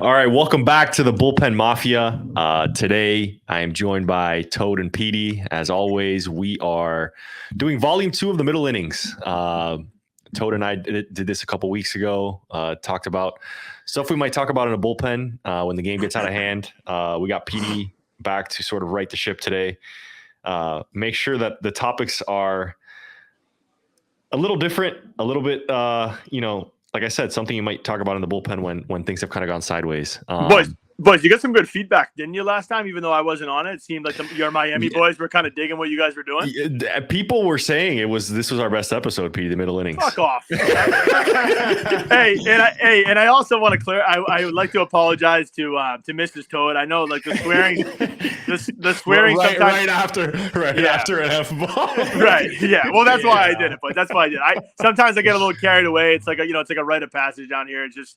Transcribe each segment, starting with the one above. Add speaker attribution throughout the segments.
Speaker 1: All right, welcome back to the Bullpen Mafia. Today, I am joined by Toad and Petey. As always, we are doing Volume 2 of the Middle Innings. Toad and I did this a couple weeks ago, talked about stuff we might talk about in a bullpen when the game gets out of hand. We got Petey back to sort of right the ship today. Make sure that the topics are a little different, a little bit, like I said, something you might talk about in the bullpen when things have kind of gone sideways.
Speaker 2: Boys, you got some good feedback, didn't you, last time? Even though I wasn't on it, it seemed like your Miami boys were kind of digging what you guys were doing.
Speaker 1: People were saying this was our best episode, Petey, the Middle Innings.
Speaker 2: Fuck off. And I also want to clear. I would like to apologize to Mrs. Toad. I know, like the swearing
Speaker 1: right after an F-ball.
Speaker 2: Right. Yeah. Well, that's why I did it. But that's why I did. Sometimes I get a little carried away. It's like it's like a rite of passage down here. It's just.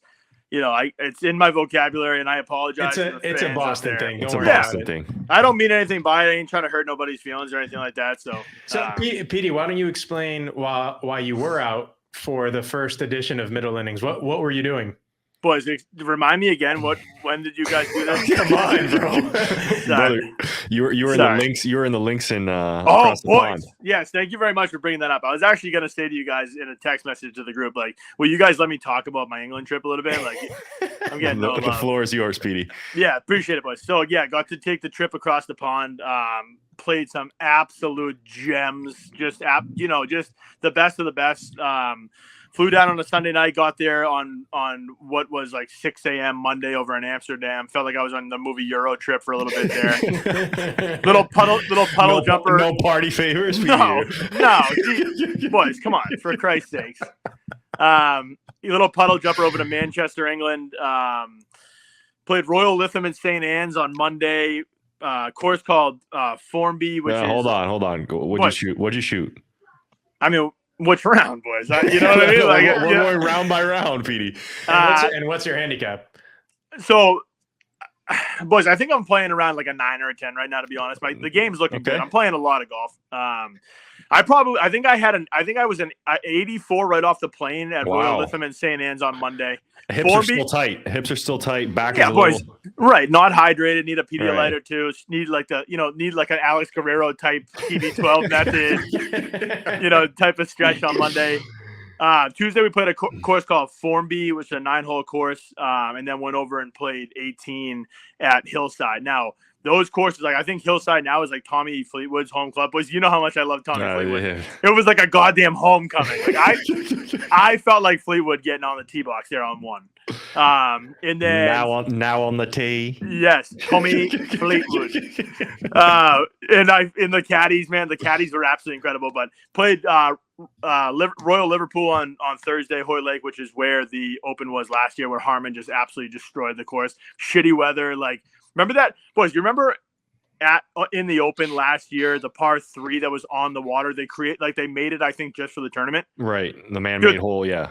Speaker 2: It's in my vocabulary, and I apologize.
Speaker 3: It's a Boston thing.
Speaker 1: It's a Boston thing.
Speaker 2: I don't mean anything by it. I ain't trying to hurt nobody's feelings or anything like that. So
Speaker 3: Petey, why don't you explain why you were out for the first edition of Middle Innings? What were you doing?
Speaker 2: Boys, remind me again. When did you guys do this?
Speaker 1: Come on, bro. Brother, you were in the links. You were in the links in. Across the pond.
Speaker 2: Yes, thank you very much for bringing that up. I was actually going to say to you guys in a text message to the group, like, will you guys let me talk about my England trip a little bit? Like, I'm getting
Speaker 1: the floor is yours, Petey.
Speaker 2: Yeah, appreciate it, boys. So yeah, got to take the trip across the pond. Played some absolute gems. Just the best of the best. Flew down on a Sunday night, got there on what was like 6 a.m. Monday over in Amsterdam. Felt like I was on the movie Euro Trip for a little bit there. little puddle jumper.
Speaker 1: No party favors for
Speaker 2: no,
Speaker 1: you.
Speaker 2: No. Boys, come on, for Christ's sakes. Little puddle jumper over to Manchester, England. Played Royal Lytham and St. Anne's on Monday. Course called Formby, which is...
Speaker 1: Hold on. What'd you shoot?
Speaker 2: I mean... Which round, boys? You know what I mean? Like,
Speaker 1: we're going round by round, Petey.
Speaker 3: And what's your handicap?
Speaker 2: So, boys, I think I'm playing around like a 9 or a 10 right now. To be honest, the game's looking good. I'm playing a lot of golf. I think I was an 84 right off the plane at Royal Lytham and St. Anne's on Monday.
Speaker 1: Hips are still tight. Back is a
Speaker 2: boys.
Speaker 1: little...
Speaker 2: Right, not hydrated. Need a Pedialyte or two. Need like an Alex Guerrero type TB12 method. Type of stretch on Monday. Tuesday we played a course called Formby, which is a 9-hole course, and then went over and played 18 at Hillside. Now, those courses, like I think Hillside now is like Tommy Fleetwood's home club. Boys, you know how much I love Tommy Fleetwood. Yeah. It was like a goddamn homecoming. Like I felt like Fleetwood getting on the tee box there on one. And then
Speaker 1: now on the tee.
Speaker 2: Yes, Tommy Fleetwood. And in the caddies, man, the caddies were absolutely incredible. But played Royal Liverpool on Thursday, Hoy Lake, which is where the Open was last year, where Harman just absolutely destroyed the course. Shitty weather, like. Remember that, boys? You remember in the Open last year, the par 3 that was on the water? They made it, I think, just for the tournament.
Speaker 1: Right, the man-made hole, yeah.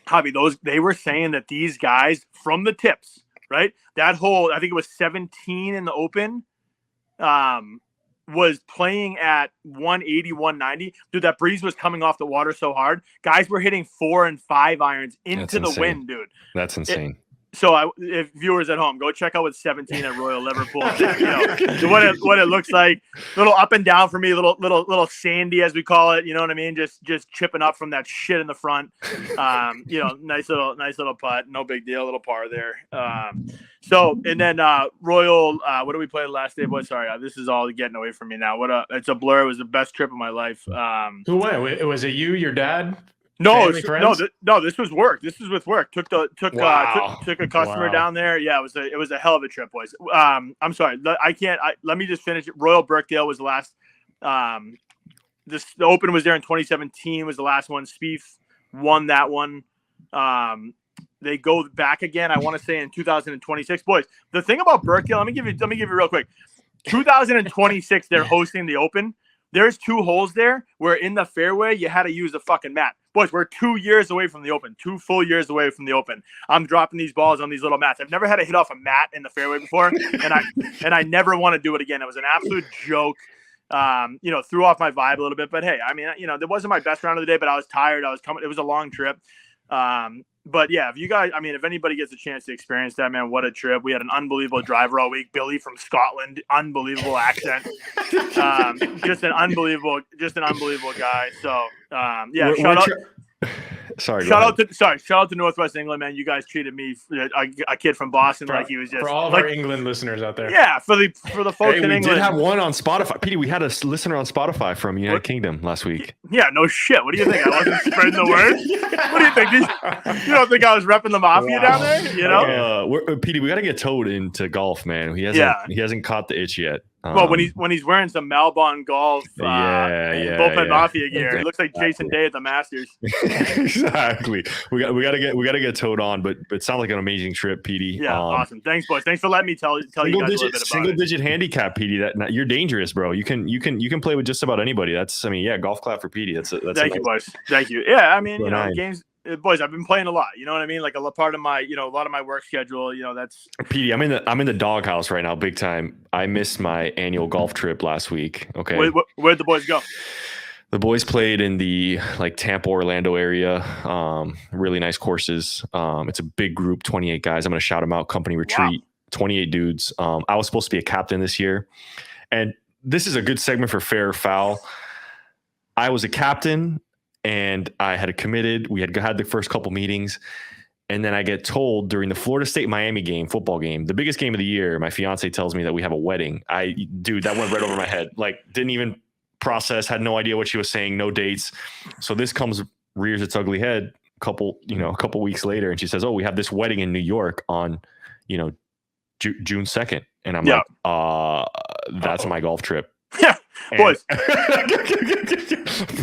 Speaker 2: Javi, they were saying that these guys from the tips, right? That hole, I think it was 17 in the Open, was playing at 180, 190. Dude, that breeze was coming off the water so hard. Guys were hitting 4 and 5 irons into the wind, dude.
Speaker 1: That's insane.
Speaker 2: So, if viewers at home, go check out what's 17 at Royal Liverpool. What it looks like, little up and down for me, little sandy as we call it. You know what I mean? Just chipping up from that shit in the front. Nice little putt, no big deal, little par there. And then Royal. What did we play the last day, boy? Sorry, this is all getting away from me now. It's a blur. It was the best trip of my life.
Speaker 3: Who went? Was it you, your dad?
Speaker 2: No, this was work. This was with work. Took a customer down there. Yeah, it was a hell of a trip, boys. I'm sorry, let me just finish it. Royal Birkdale was the last. The Open was there in 2017. Was the last one. Spieth won that one. They go back again. I want to say in 2026, boys. The thing about Birkdale, let me give you real quick. 2026, they're hosting the Open. There's 2 holes there where in the fairway you had to use a fucking mat. Boys, we're 2 years away from the Open. 2 full years away from the Open. I'm dropping these balls on these little mats. I've never had to hit off a mat in the fairway before, and I never want to do it again. It was an absolute joke. Threw off my vibe a little bit. But hey, I mean, that wasn't my best round of the day, but I was tired. I was coming. It was a long trip. But yeah, if you guys, I mean, if anybody gets a chance to experience that, man, what a trip. We had an unbelievable driver all week. Billy from Scotland, unbelievable accent. Just an unbelievable guy. So yeah, shout out to Northwest England, man. You guys treated me, a kid from Boston, like he was just
Speaker 3: for all of our England listeners out there.
Speaker 2: Yeah, for the folks in England.
Speaker 1: We did have one on Spotify. Petey, we had a listener on Spotify from United Kingdom last week.
Speaker 2: Yeah, no shit. What do you think? I wasn't spreading the word? What do you think? You don't think I was repping the Mafia down there? You know,
Speaker 1: Petey, we got to get Toad into golf, man. He hasn't caught the itch yet.
Speaker 2: Well, when he's wearing some Malbon golf, Bullpen Mafia gear, he looks like Jason Day at the Masters.
Speaker 1: Exactly. We got to get Toad on, but it sounds like an amazing trip, Petey.
Speaker 2: Yeah, awesome. Thanks, boys. Thanks for letting me tell you guys a little bit about
Speaker 1: single digit handicap, Petey. That you're dangerous, bro. You can play with just about anybody. Golf clap for Petey.
Speaker 2: Thank you, boys. Thank you. Yeah, I mean, games. Boys, I've been playing a lot. You know what I mean? Like a part of my, a lot of my work schedule. That's
Speaker 1: Petey. I'm in the doghouse right now, big time. I missed my annual golf trip last week. Okay,
Speaker 2: where'd the boys go?
Speaker 1: The boys played in the Tampa, Orlando area. Really nice courses. It's a big group, 28 guys. I'm going to shout them out. Company retreat, wow. 28 dudes. I was supposed to be a captain this year, and this is a good segment for fair or foul. I was a captain. And I had committed. We had the first couple meetings. And then I get told during the Florida State-Miami game, football game, the biggest game of the year, my fiance tells me that we have a wedding. That went right over my head. Didn't even process, had no idea what she was saying, no dates. So this rears its ugly head a couple weeks later. And she says, oh, we have this wedding in New York on, June 2nd. And I'm that's my golf trip.
Speaker 2: Yeah, boys.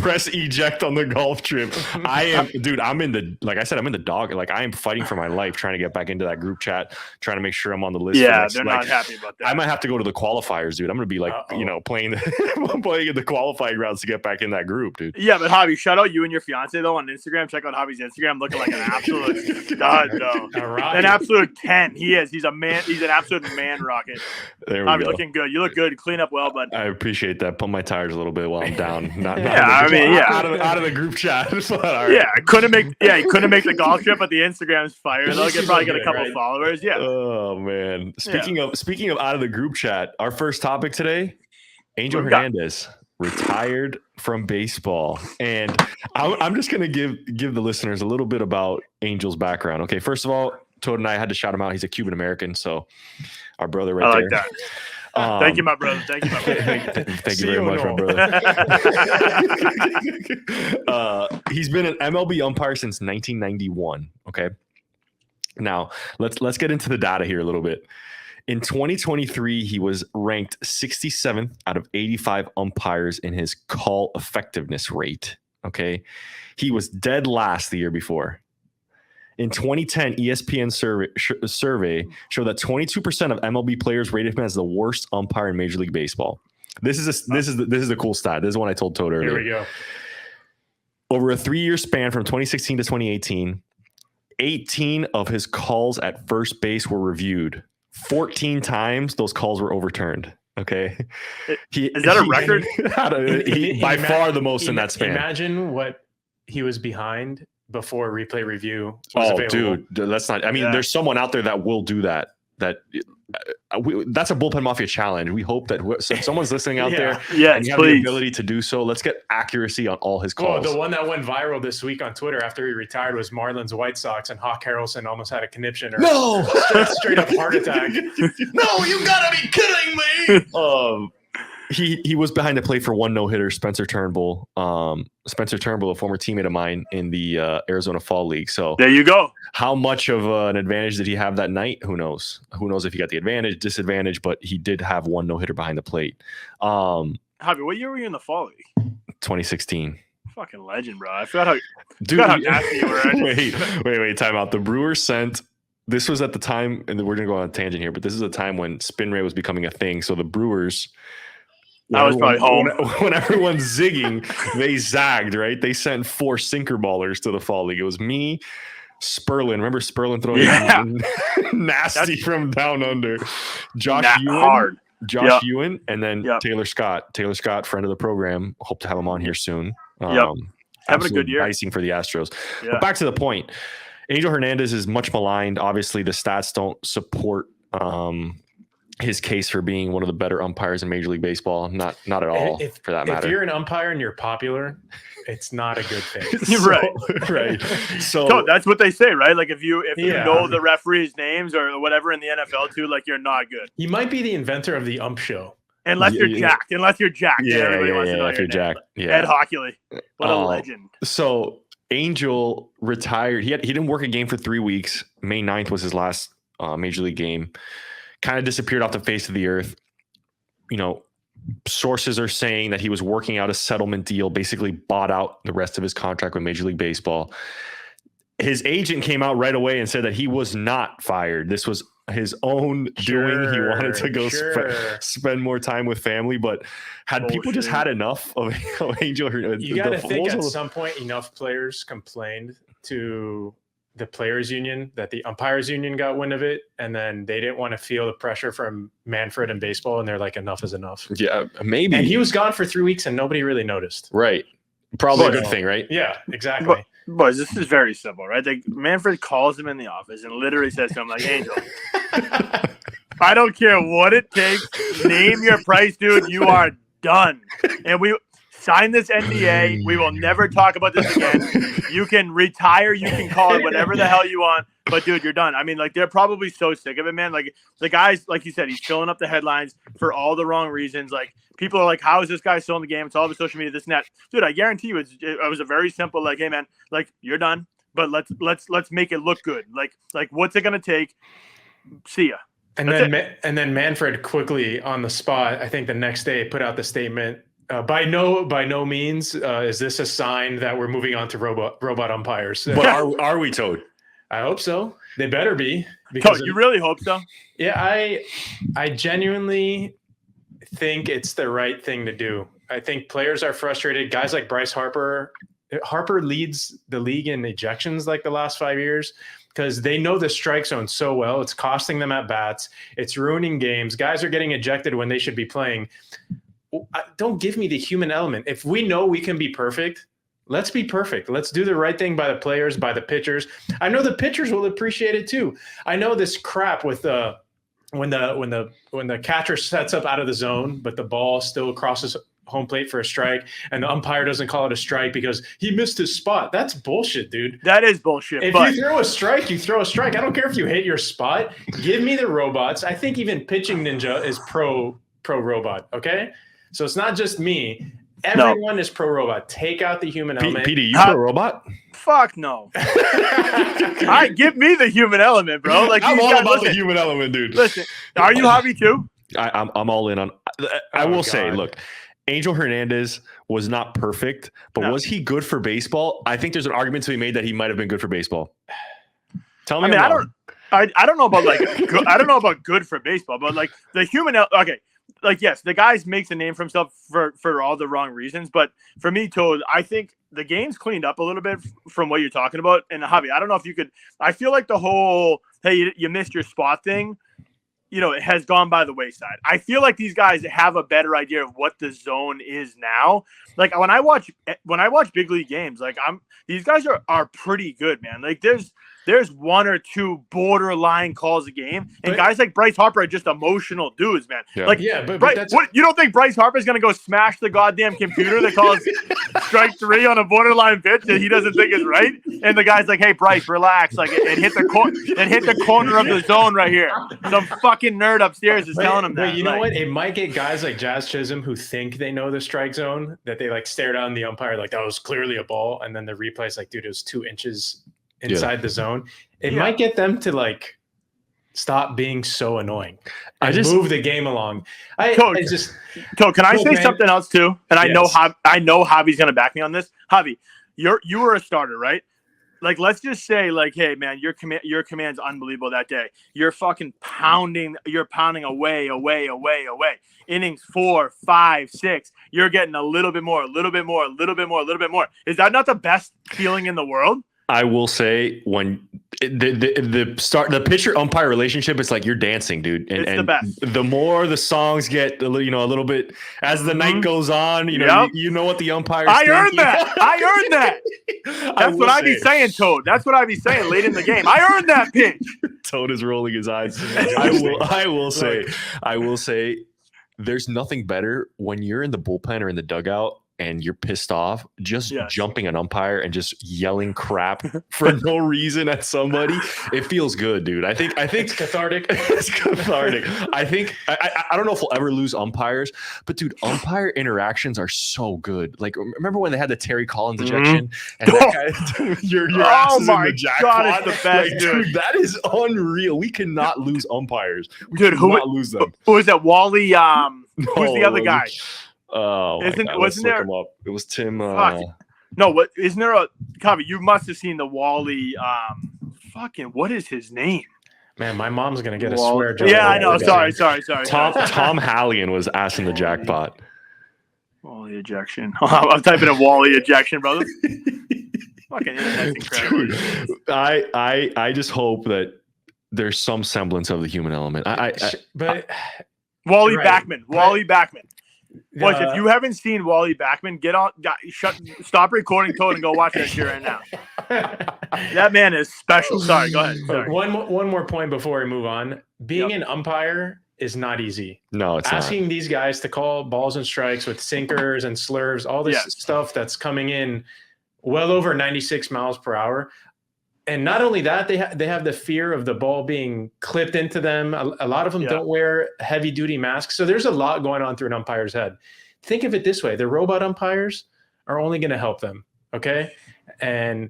Speaker 1: Press eject on the golf trip. I'm in the dog. I am fighting for my life, trying to get back into that group chat, trying to make sure I'm on the list.
Speaker 2: Yeah, they're not happy about that.
Speaker 1: I might have to go to the qualifiers, dude. I'm going to be playing in the qualifying rounds to get back in that group, dude.
Speaker 2: Yeah, but Javi, shout out you and your fiance though on Instagram. Check out Javi's Instagram, looking like an absolute stud, though. Right. An absolute 10. He is. He's a man. He's an absolute man rocket.
Speaker 1: There we
Speaker 2: Javi,
Speaker 1: go.
Speaker 2: Looking good. You look good. Clean up well, bud.
Speaker 1: I appreciate that. Pump my tires a little bit while I'm down. Out of the group chat. Right.
Speaker 2: Yeah, he couldn't make the golf trip, but the Instagram's fire. They'll probably get a couple followers. Yeah.
Speaker 1: Oh man. Speaking of out of the group chat, our first topic today, Angel Hernandez retired from baseball, and I'm just gonna give the listeners a little bit about Angel's background. Okay, first of all, Toad and I had to shout him out. He's a Cuban American, so our brother right there.
Speaker 2: That. Thank you, my brother. Thank you
Speaker 1: very much, my brother. He's been an MLB umpire since 1991. Okay. Now let's get into the data here a little bit. In 2023, he was ranked 67th out of 85 umpires in his call effectiveness rate. Okay. He was dead last the year before. In 2010, ESPN survey showed that 22% of MLB players rated him as the worst umpire in Major League Baseball. This is a cool stat. This is one I told Toad earlier.
Speaker 3: Here we go.
Speaker 1: Over a 3-year span from 2016 to 2018, 18 of his calls at first base were reviewed. 14 times those calls were overturned. Okay,
Speaker 2: is that a record?
Speaker 1: By far the most in that span.
Speaker 3: Imagine what he was behind before replay review
Speaker 1: was available. Dude, that's not. I mean, there's someone out there that will do that. That's a Bullpen Mafia challenge. We hope that if someone's listening out there, and you have the ability to do so, let's get accuracy on all his calls.
Speaker 3: The one that went viral this week on Twitter after he retired was Marlins White Sox, and Hawk Harrelson almost had a conniption or straight up heart attack.
Speaker 1: No, you gotta be kidding me. He was behind the plate for one no-hitter, Spencer Turnbull. Spencer Turnbull, a former teammate of mine in the Arizona Fall League. So
Speaker 2: there you go.
Speaker 1: How much of an advantage did he have that night? Who knows? Who knows if he got the advantage, disadvantage, but he did have one no-hitter behind the plate.
Speaker 2: Javi, what year were you in the Fall League?
Speaker 1: 2016.
Speaker 2: Fucking legend, bro. I forgot how nasty you were.
Speaker 1: Wait, time out. The Brewers sent. This was at the time, and we're going to go on a tangent here, but this is a time when spin rate was becoming a thing. So the Brewers...
Speaker 2: I was probably home.
Speaker 1: When everyone's zigging, they zagged, right? They sent 4 sinker ballers to the Fall League. It was me, Sperlin. Remember Sperlin throwing nasty from down under? Josh Ewan, and then Taylor Scott. Taylor Scott, friend of the program. Hope to have him on here soon.
Speaker 2: Having a good year.
Speaker 1: Icing for the Astros. But back to the point. Angel Hernandez is much maligned. Obviously, the stats don't support his case for being one of the better umpires in Major League Baseball. Not at all, for that matter.
Speaker 3: If you're an umpire and you're popular, it's not a good thing.
Speaker 2: Right. So that's what they say, right? Like if you know the referees' names or whatever in the NFL too, like you're not good.
Speaker 3: You might be the inventor of the ump show.
Speaker 2: Unless you're jacked. Unless you're jacked.
Speaker 1: Yeah,
Speaker 2: everybody wants to know
Speaker 1: if you're jacked. Yeah.
Speaker 2: Ed Hockley. What a legend.
Speaker 1: So Angel retired. He didn't work a game for 3 weeks. May 9th was his last Major League game. Kind of disappeared off the face of the earth. You know, sources are saying that he was working out a settlement deal, basically bought out the rest of his contract with Major League Baseball. His agent came out right away and said that he was not fired. This was his own doing. He wanted to go spend more time with family, but people just had enough of Angel Hernandez.
Speaker 3: You got to think at some point enough players complained to the players union that the umpires union got wind of it, and then they didn't want to feel the pressure from Manfred and baseball, and they're like, enough is enough.
Speaker 1: Yeah, maybe.
Speaker 3: And he was gone for 3 weeks and nobody really noticed.
Speaker 1: Right. Probably a good thing, right?
Speaker 3: Yeah, exactly.
Speaker 2: Boys, this is very simple, right? Manfred calls him in the office and literally says to him, like, Angel, I don't care what it takes. Name your price, dude. You are done. And we sign this NDA. We will never talk about this again. You can retire. You can call it whatever the hell you want. But, dude, you're done. I mean, like, they're probably so sick of it, man. Like, the guy's, like you said, he's filling up the headlines for all the wrong reasons. Like, people are like, how is this guy still in the game? It's all over social media, this and that. Dude, I guarantee you it was a very simple, like, hey, man, like, you're done. But let's make it look good. Like what's it going to take? See ya.
Speaker 3: And then Manfred quickly on the spot, I think the next day, put out the statement, by no means is this a sign that we're moving on to robot umpires.
Speaker 1: But are we, Toad?
Speaker 3: I hope so. They better be.
Speaker 2: Because you really hope so?
Speaker 3: Yeah, I genuinely think it's the right thing to do. I think players are frustrated. Guys like Bryce Harper leads the league in ejections like the last 5 years because they know the strike zone so well. It's costing them at bats. It's ruining games. Guys are getting ejected when they should be playing. Don't give me the human element. If we know we can be perfect, let's be perfect. Let's do the right thing by the players, by the pitchers. I know the pitchers will appreciate it too. I know this crap with when the catcher sets up out of the zone, but the ball still crosses home plate for a strike, and the umpire doesn't call it a strike because he missed his spot. That's bullshit, dude.
Speaker 2: That is bullshit.
Speaker 3: If you throw a strike, you throw a strike. I don't care if you hit your spot. Give me the robots. I think even Pitching Ninja is pro robot. Okay, so it's not just me. Everyone is pro robot. Take out the human element.
Speaker 1: Petey, you pro robot?
Speaker 2: Fuck no. Give me the human element, bro. Like
Speaker 1: I'm all about the human element, dude.
Speaker 2: Listen, are you Javi too?
Speaker 1: I'm all in on. I will say, look, Angel Hernandez was not perfect, but was he good for baseball? I think there's an argument to be made that he might have been good for baseball. Tell me.
Speaker 2: I don't know about I don't know about good for baseball, but like the human. Okay. Like, yes, the guy makes a name for himself for all the wrong reasons. But for me, Toad, I think the game's cleaned up a little bit from what you're talking about. And Javi, I don't know if you could – I feel like the whole, hey, you missed your spot thing, you know, it has gone by the wayside. I feel like these guys have a better idea of what the zone is now. Like, when I watch big league games, like these guys are pretty good, man. Like, there's one or two borderline calls a game, and guys like Bryce Harper are just emotional dudes, man. Yeah. But you don't think Bryce Harper is going to go smash the goddamn computer that calls strike three on a borderline pitch that he doesn't think is right? And the guy's like, "Hey, Bryce, relax, like, and hit the corner of the zone right here." Some fucking nerd upstairs is telling him that.
Speaker 3: But you know what? It might get guys like Jazz Chisholm who think they know the strike zone, that they like stare down the umpire like that was clearly a ball, and then the replay's like, dude, it was 2 inches inside the zone. It might get them to like stop being so annoying and move the game along.
Speaker 2: Can I say something else too? And I know Javi's gonna back me on this. Javi, you were a starter, right? Like, let's just say, like, hey man, your command's unbelievable that day. You're fucking pounding. You're pounding away. Innings 4, 5, 6. You're getting a little bit more. Is that not the best feeling in the world?
Speaker 1: I will say, when the pitcher umpire relationship is like you're dancing, dude. And,
Speaker 2: It's the best.
Speaker 1: The more the songs get, a little bit as the night goes on, you know what the umpire.
Speaker 2: I earned that. That's what I be saying, Toad. That's what I be saying late in the game. I earned that pitch.
Speaker 1: Toad is rolling his eyes. I will say, there's nothing better when you're in the bullpen or in the dugout and you're pissed off, just jumping an umpire and just yelling crap for no reason at somebody. It feels good, dude. I think
Speaker 3: it's cathartic.
Speaker 1: It's cathartic. I don't know if we'll ever lose umpires, but dude, umpire interactions are so good. Like, remember when they had the Terry Collins ejection and that guy, your ass is in the jackpot?
Speaker 2: God, it's the best,
Speaker 1: dude. That is unreal. We cannot lose umpires. We
Speaker 2: cannot
Speaker 1: lose them.
Speaker 2: Who is that? Wally? Who's the other guy?
Speaker 1: Oh,
Speaker 2: wasn't there?
Speaker 1: It was Tim.
Speaker 2: No, what isn't there a Javi? You must have seen the Wally. What is his name?
Speaker 3: Man, my mom's gonna get a swear jar.
Speaker 2: Yeah, I know. Sorry.
Speaker 1: Tom Hallion was ass in the jackpot.
Speaker 2: Wally ejection. I'm typing in Wally ejection, brother. Fucking internet's incredible.
Speaker 1: Dude, I just hope that there's some semblance of the human element.
Speaker 2: But Wally Backman. Wally Backman. Boys, if you haven't seen Wally Backman, stop recording Toad and go watch that shit right now. That man is special. Sorry, go ahead. Sorry.
Speaker 3: One more point before we move on. Being an umpire is not easy.
Speaker 1: No, it's
Speaker 3: asking these guys to call balls and strikes with sinkers and slurves, all this stuff that's coming in well over 96 miles per hour. And not only that, they have the fear of the ball being clipped into them. A lot of them don't wear heavy-duty masks. So there's a lot going on through an umpire's head. Think of it this way. The robot umpires are only going to help them, okay? And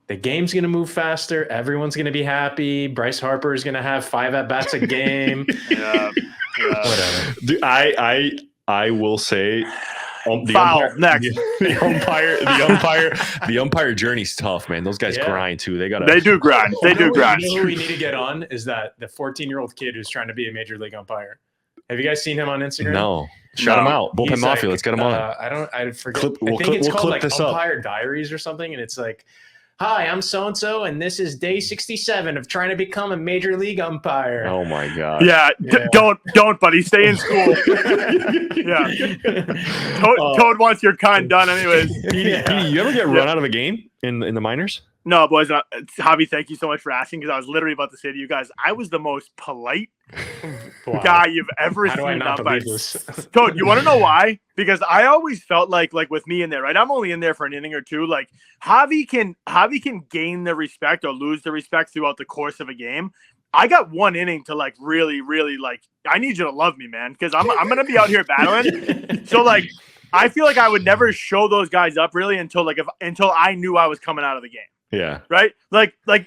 Speaker 3: the game's going to move faster. Everyone's going to be happy. Bryce Harper is going to have 5 at-bats a game. Whatever.
Speaker 1: Dude, I will say... The umpire journey's tough, man. Those guys grind too. They do grind.
Speaker 2: They do grind.
Speaker 3: You know who we need to get on is that the 14-year-old kid who's trying to be a major league umpire. Have you guys seen him on Instagram?
Speaker 1: No. Shout him out. Bullpen Mafia. Let's get him on.
Speaker 3: I forget. I think it's called like Umpire Diaries or something, and it's like, hi, I'm so-and-so, and this is day 67 of trying to become a major league umpire.
Speaker 1: Oh, my God.
Speaker 2: Yeah. Don't, buddy. Stay in school. Toad wants your kind done anyways.
Speaker 1: Petey, you ever get run out of a game in the minors?
Speaker 2: No, boys. Javi, thank you so much for asking, because I was literally about to say to you guys, I was the most polite guy you've ever seen.
Speaker 3: I not believe this?
Speaker 2: Toad, you want to know why? Because I always felt like with me in there, right? I'm only in there for an inning or two. Like Javi can gain the respect or lose the respect throughout the course of a game. I got one inning to like really, really I need you to love me, man, because I'm gonna be out here battling. So I feel like I would never show those guys up really until I knew I was coming out of the game.
Speaker 1: Yeah.
Speaker 2: Right.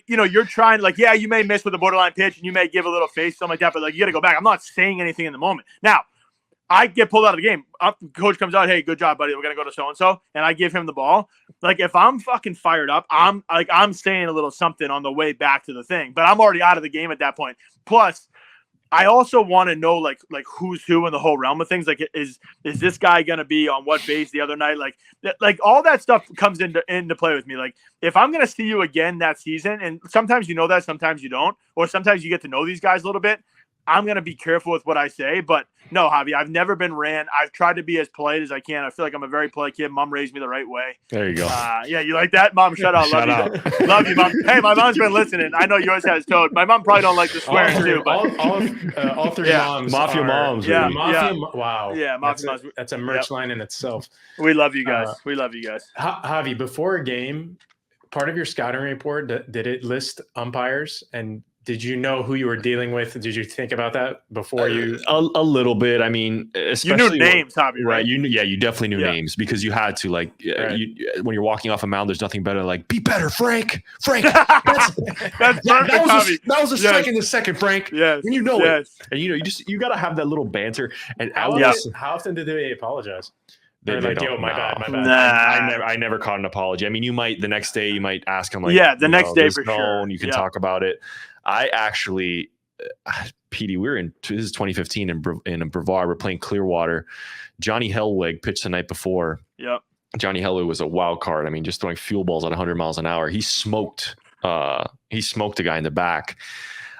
Speaker 2: You're trying you may miss with a borderline pitch and you may give a little face, something like that, but you got to go back. I'm not saying anything in the moment. Now, I get pulled out of the game. Coach comes out, hey, good job, buddy. We're going to go to so-and-so. And I give him the ball. If I'm fucking fired up, I'm saying a little something on the way back to the thing, but I'm already out of the game at that point. Plus, I also want to know who's who in the whole realm of things. Is this guy going to be on what base the other night? All that stuff comes into play with me. If I'm going to see you again that season, and sometimes you know that, sometimes you don't, or sometimes you get to know these guys a little bit, I'm going to be careful with what I say. But no, Javi, I've never been ran. I've tried to be as polite as I can. I feel like I'm a very polite kid. Mom raised me the right way.
Speaker 1: There you go.
Speaker 2: You like that? Mom, shut up. Love you, Mom. Hey, my mom's been listening. I know yours has Toad. My mom probably don't like the swearing too. But
Speaker 3: all three moms.
Speaker 1: Mafia moms.
Speaker 3: Yeah. Wow.
Speaker 2: Yeah, Mafia moms.
Speaker 3: That's a merch line in itself.
Speaker 2: We love you guys. We love you guys.
Speaker 3: Javi, before a game, part of your scouting report, did it list umpires? And did you know who you were dealing with? Did you think about that before you?
Speaker 1: A little bit. I mean, especially
Speaker 2: you knew names, Javi, right?
Speaker 1: You definitely knew names because you had to. When you're walking off a mound, there's nothing better. Be better, Frank. That's perfect, Javi. That was a strike in the second, Frank.
Speaker 2: Yes,
Speaker 1: and you know it. And you got to have that little banter. And
Speaker 3: how often did they apologize? They're yo, my bad.
Speaker 2: Nah.
Speaker 1: I never caught an apology. I mean, the next day you might ask them
Speaker 2: the next day for sure.
Speaker 1: You can talk about it. I actually, Petey, this is 2015 in Brevard. We're playing Clearwater. Johnny Hellwig pitched the night before.
Speaker 2: Yep.
Speaker 1: Johnny Hellwig was a wild card. I mean, just throwing fuel balls at 100 miles an hour. He smoked he smoked a guy in the back.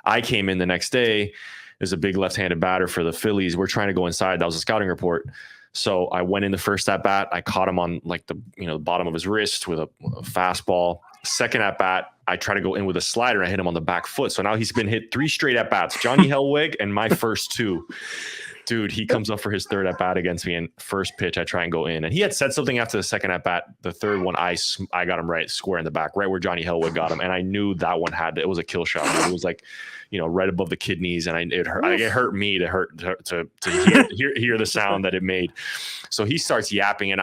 Speaker 1: I came in the next day. There's a big left-handed batter for the Phillies. We're trying to go inside. That was a scouting report. So I went in the first at bat. I caught him on like the bottom of his wrist with a fastball. Second at bat, I try to go in with a slider. I hit him on the back foot. So now he's been hit 3 straight at bats. Johnny Hellwig and my first 2. Dude, he comes up for his third at bat against me, and first pitch I try and go in. And he had said something after the second at bat. The third one, I got him right square in the back, right where Johnny Hellwig got him. And I knew that one it was a kill shot. It was like, right above the kidneys, and it hurt me to hear the sound that it made. So he starts yapping, and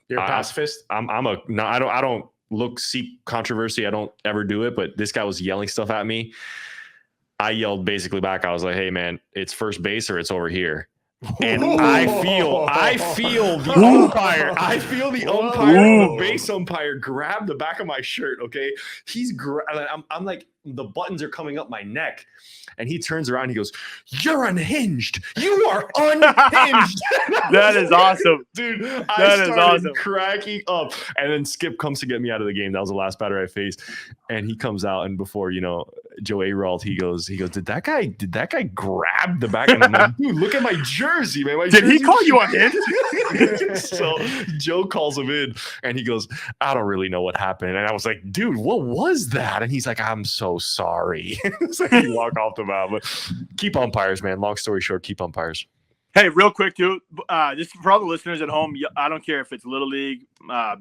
Speaker 3: You're a pacifist?
Speaker 1: I don't seek controversy. I don't ever do it, but this guy was yelling stuff at me. I yelled basically back. I was like, hey man, it's first base or it's over here. And I feel the umpire. I feel the umpire, the base umpire, grab the back of my shirt. Okay, I'm like, the buttons are coming up my neck, and he turns around. And he goes, "You're unhinged. You are unhinged."
Speaker 2: That is awesome,
Speaker 1: dude.
Speaker 2: That
Speaker 1: I started
Speaker 2: awesome.
Speaker 1: cracking up, and then Skip comes to get me out of the game. That was the last batter I faced, and he comes out, and before Joe Aralt, he goes, did that guy grab the back? And I'm like, dude, look at my jersey, man.
Speaker 2: Did he call you unhinged?
Speaker 1: So Joe calls him in, and he goes, I don't really know what happened. And I was like, dude, what was that? And he's like, I'm so sorry. So he walked off the mound. But keep umpires, man. Long story short, keep umpires.
Speaker 2: Hey, real quick, too, just for all the listeners at home, I don't care if it's Little League,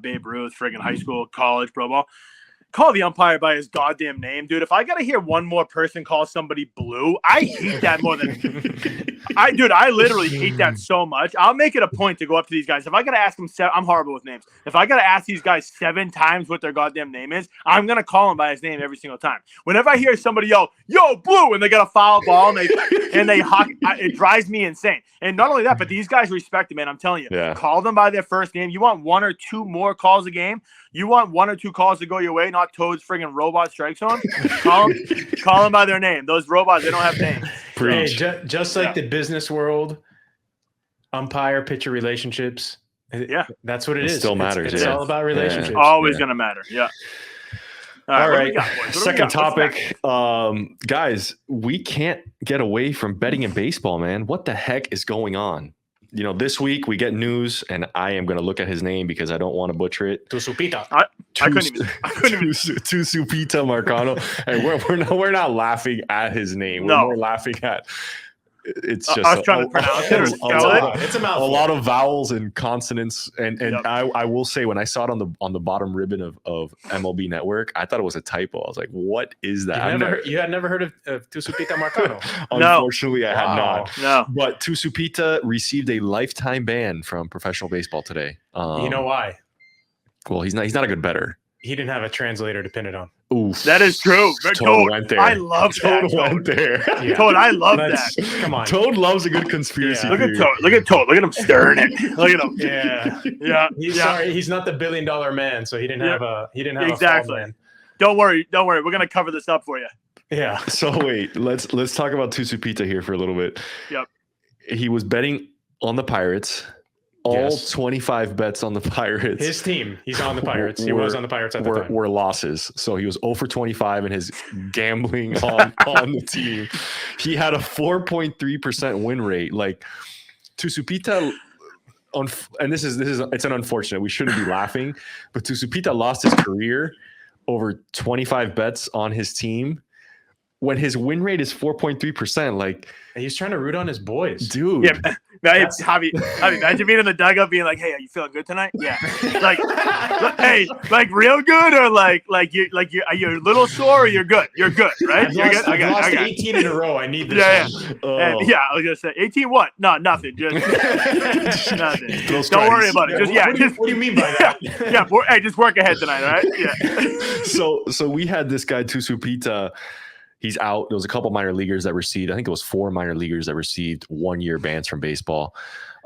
Speaker 2: Babe Ruth, friggin' high school, college, pro ball. Call the umpire by his goddamn name, dude. If I gotta hear one more person call somebody blue, I hate that more than I literally hate that so much. I'll make it a point to go up to these guys. If I gotta ask them, I'm horrible with names. If I gotta ask these guys 7 times what their goddamn name is, I'm gonna call him by his name every single time. Whenever I hear somebody yell, "Yo, blue," and they got a foul ball and they huck, it drives me insane. And not only that, but these guys respect it, man. I'm telling you, Call them by their first name. You want 1 or 2 more calls a game. You want 1 or 2 calls to go your way, not Toad's friggin' robot strike zone. Call them by their name. Those robots, they don't have names.
Speaker 3: Hey, just like the business world, umpire-pitcher relationships.
Speaker 2: Yeah,
Speaker 3: that's what it is.
Speaker 1: Still matters.
Speaker 3: It's all about relationships.
Speaker 2: Yeah. Always gonna matter. Yeah.
Speaker 1: All right. Second topic, guys. We can't get away from betting in baseball, man. What the heck is going on? This week we get news, and I am going to look at his name because I don't want to butcher it.
Speaker 3: Tucupita.
Speaker 2: I couldn't even.
Speaker 1: Tucupita Marcano. And we're not laughing at his name. We're more laughing at. It's just
Speaker 2: I was trying to pronounce it or spell it.
Speaker 3: It's a mouthful.
Speaker 1: A lot of vowels and consonants, and I will say, when I saw it on the bottom ribbon of MLB Network, I thought it was a typo. I was like, "What is that?"
Speaker 3: You had never heard of Tucupita Marcano?
Speaker 1: Unfortunately, I had not.
Speaker 2: No,
Speaker 1: but Tucupita received a lifetime ban from professional baseball today.
Speaker 3: You know why?
Speaker 1: Well, he's not a good bettor.
Speaker 3: He didn't have a translator to pin it on.
Speaker 1: Oof.
Speaker 2: That is true.
Speaker 1: Toad went there.
Speaker 2: I love that.
Speaker 1: Toad went there.
Speaker 2: Yeah. Toad, I love that.
Speaker 3: Come on.
Speaker 1: Toad loves a good conspiracy.
Speaker 2: Look at Toad. Look at Toad. Look at him stirring it. Look at him.
Speaker 3: Yeah. Sorry, he's not the $1 billion man, so he didn't have a
Speaker 2: exactly.
Speaker 3: A man.
Speaker 2: Don't worry. We're gonna cover this up for you.
Speaker 3: Yeah.
Speaker 1: So wait, let's talk about Tucupita here for a little bit.
Speaker 2: Yep.
Speaker 1: He was betting on the Pirates. All 25 bets on the Pirates.
Speaker 3: His team. He's on the Pirates. He was on the Pirates at the time.
Speaker 1: Were losses. So he was 0 for 25 in his gambling on the team. He had a 4.3% win rate. Like Tucupita, and this is it's an unfortunate. We shouldn't be laughing, but Tucupita lost his career over 25 bets on his team when his win rate is 4.3%. Like,
Speaker 3: he's trying to root on his boys,
Speaker 1: dude.
Speaker 2: Yeah. Javi, imagine being in the dugout being like, "Hey, are you feeling good tonight?" Yeah. Like, hey, like real good, or like you are you a little sore, or you're good? You're good, right?
Speaker 3: I've lost 18 in a row. I need this.
Speaker 2: Yeah. And, I was gonna say 18. What? No, nothing. Just nothing. Don't worry about it.
Speaker 3: What do you mean by that?
Speaker 2: Hey, just work ahead tonight, all right? Yeah.
Speaker 1: So we had this guy Tucupita. He's out. There was a couple minor leaguers that received, I think it was 4 minor leaguers that received 1-year bans from baseball.